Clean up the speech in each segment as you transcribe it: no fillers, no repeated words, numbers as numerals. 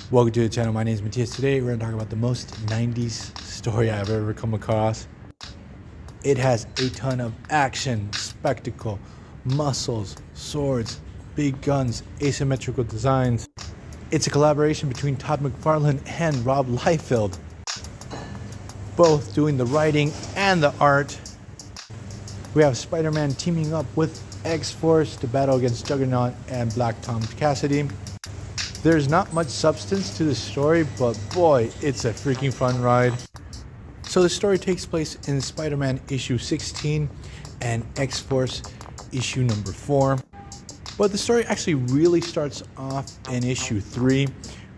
Welcome to the channel. My name is Matthias. Today we're going to talk about the most 90s story I've ever come across. It has a ton of action, spectacle, muscles, swords, big guns, asymmetrical designs. It's a collaboration between Todd McFarlane and Rob Liefeld, both doing the writing and the art. We have Spider-Man teaming up with X-Force to battle against Juggernaut and Black Tom Cassidy. There's not much substance to the story, but boy, it's a freaking fun ride. So the story takes place in Spider-Man issue 16 and X-Force issue number 4. But the story actually really starts off in issue 3,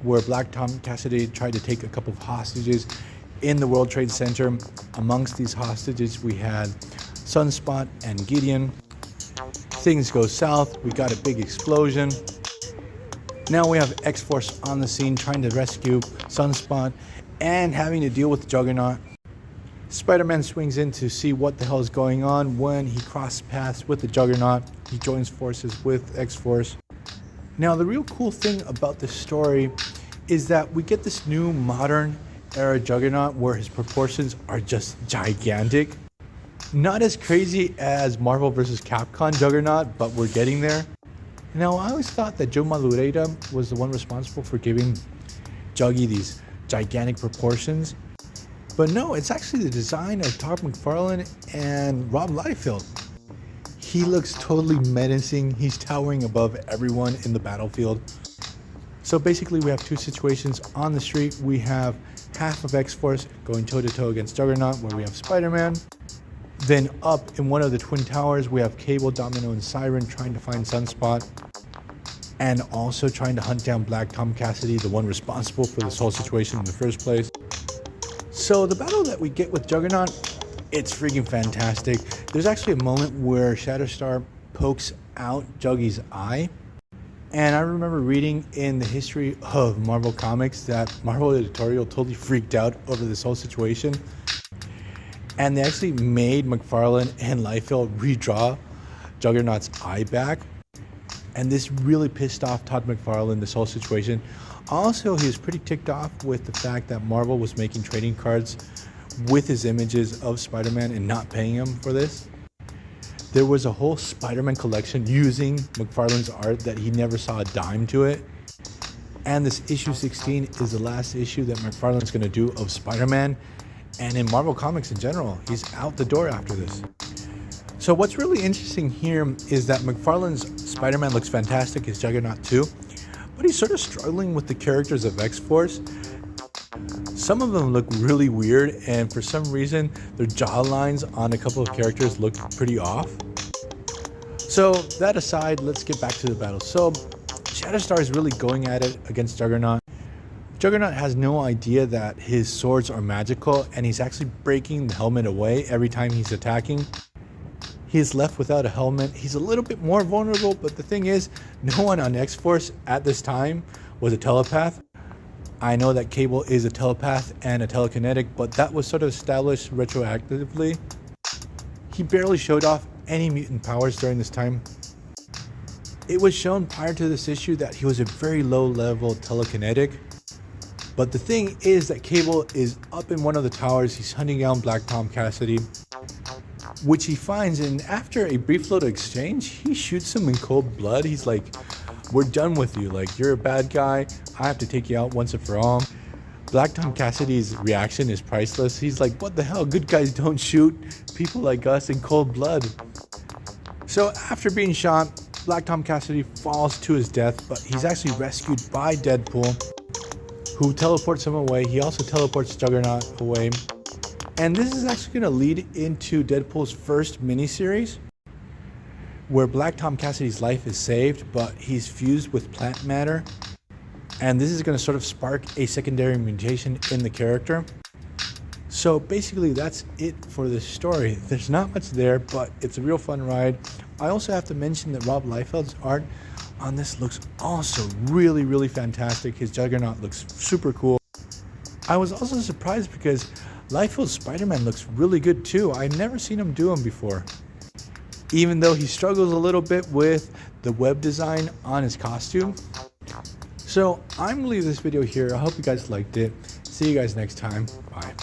where Black Tom Cassidy tried to take a couple of hostages in the World Trade Center. Amongst these hostages, we had Sunspot and Gideon. Things go south, we got a big explosion. Now we have X-Force on the scene trying to rescue Sunspot and having to deal with Juggernaut. Spider-Man swings in to see what the hell is going on when he crosses paths with the Juggernaut. He joins forces with X-Force. Now the real cool thing about this story is that we get this new modern era Juggernaut where his proportions are just gigantic. Not as crazy as Marvel vs. Capcom Juggernaut, but we're getting there. Now, I always thought that Joe Madureira was the one responsible for giving Juggy these gigantic proportions. But no, it's actually the design of Todd McFarlane and Rob Liefeld. He looks totally menacing. He's towering above everyone in the battlefield. So basically, we have two situations on the street. We have half of X-Force going toe-to-toe against Juggernaut, where we have Spider-Man. Then up in one of the Twin Towers, we have Cable, Domino, and Siren trying to find Sunspot. And also trying to hunt down Black Tom Cassidy, the one responsible for this whole situation in the first place. So the battle that we get with Juggernaut, it's freaking fantastic. There's actually a moment where Shatterstar pokes out Juggy's eye. And I remember reading in the history of Marvel Comics that Marvel editorial totally freaked out over this whole situation. And they actually made McFarlane and Liefeld redraw Juggernaut's eye back. And this really pissed off Todd McFarlane, this whole situation. Also, he was pretty ticked off with the fact that Marvel was making trading cards with his images of Spider-Man and not paying him for this. There was a whole Spider-Man collection using McFarlane's art that he never saw a dime to it. And this issue 16 is the last issue that McFarlane's going to do of Spider-Man. And in Marvel Comics in general, he's out the door after this. So what's really interesting here is that McFarlane's Spider-Man looks fantastic, his Juggernaut too, but he's sort of struggling with the characters of X-Force. Some of them look really weird, and for some reason, their jaw lines on a couple of characters look pretty off. So that aside, let's get back to the battle. So Shatterstar is really going at it against Juggernaut. Juggernaut has no idea that his swords are magical, and he's actually breaking the helmet away every time he's attacking. He's left without a helmet. He's a little bit more vulnerable, but the thing is, no one on X-Force at this time was a telepath. I know that Cable is a telepath and a telekinetic, but that was sort of established retroactively. He barely showed off any mutant powers during this time. It was shown prior to this issue that he was a very low-level telekinetic. But the thing is that Cable is up in one of the towers. He's hunting down Black Tom Cassidy, which he finds, and after a brief little exchange, he shoots him in cold blood. He's like, we're done with you. Like, you're a bad guy. I have to take you out once and for all. Black Tom Cassidy's reaction is priceless. He's like, what the hell? Good guys don't shoot people like us in cold blood. So after being shot, Black Tom Cassidy falls to his death, but he's actually rescued by Deadpool, who teleports him away. He also teleports Juggernaut away. And this is actually going to lead into Deadpool's first miniseries, where Black Tom Cassidy's life is saved, but he's fused with plant matter. And this is going to sort of spark a secondary mutation in the character. So basically that's it for this story. There's not much there, but it's a real fun ride. I also have to mention that Rob Liefeld's art on this looks also really, really fantastic. His Juggernaut looks super cool. I was also surprised because Liefeld's Spider-Man looks really good too. I've never seen him do him before. Even though he struggles a little bit with the web design on his costume. So I'm gonna leave this video here. I hope you guys liked it. See you guys next time. Bye.